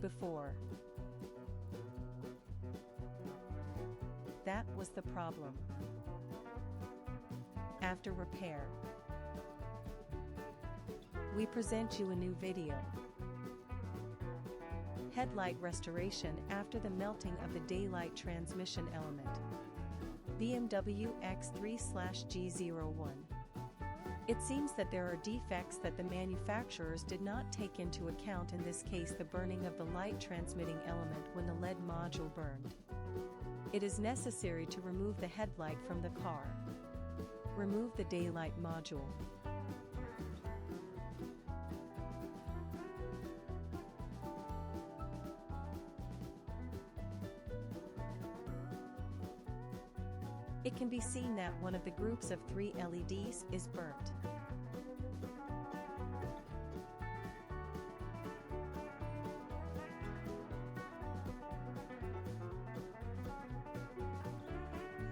before. That was the problem. After repair, we present you a new video. Headlight restoration after the melting of the daylight transmission element. BMW X3/G01. It seems that there are defects that the manufacturers did not take into account, in this case the burning of the light transmitting element when the LED module burned. It is necessary to remove the headlight from the car. Remove the daylight module. It can be seen that one of the groups of 3 LEDs is burnt.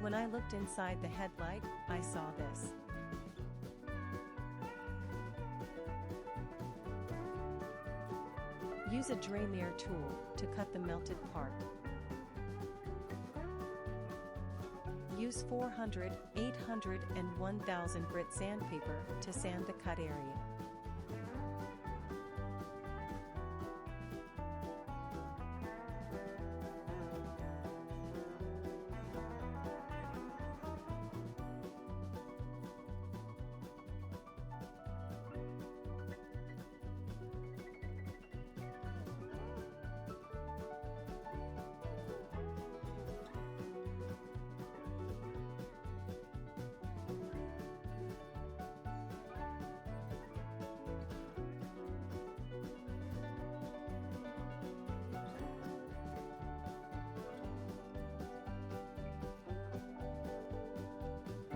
When I looked inside the headlight, I saw this. Use a Dremel tool to cut the melted part. Use 400, 800 and 1000 grit sandpaper to sand the cut area.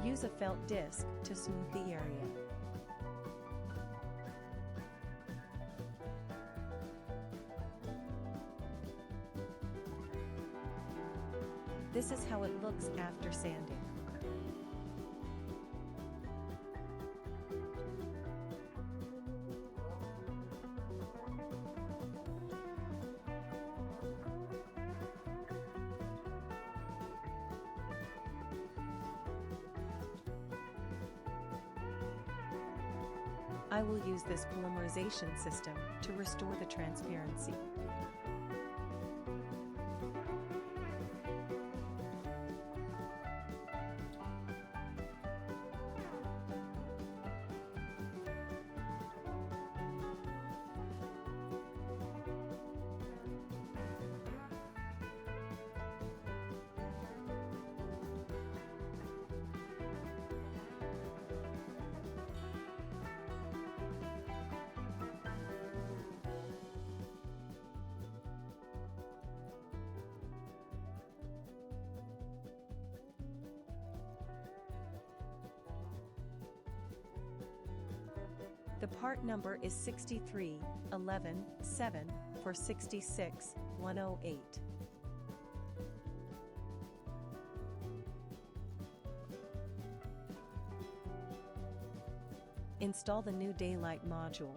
Use a felt disc to smooth the area. This is how it looks after sanding. I will use this polymerization system to restore the transparency. The part number is 6311-7 for 66108. Install the new daylight module.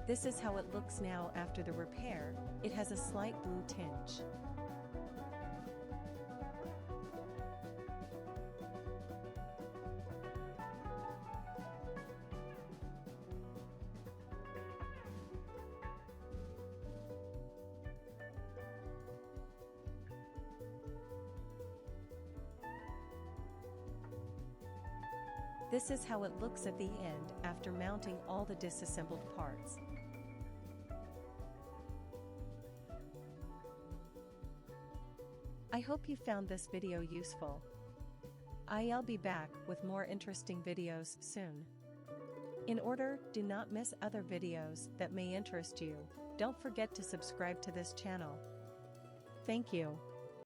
This is how it looks now after the repair. It has a slight blue tinge. This is how it looks at the end after mounting all the disassembled parts. I hope you found this video useful. I'll be back with more interesting videos soon. In order, do not miss other videos that may interest you. Don't forget to subscribe to this channel. Thank you.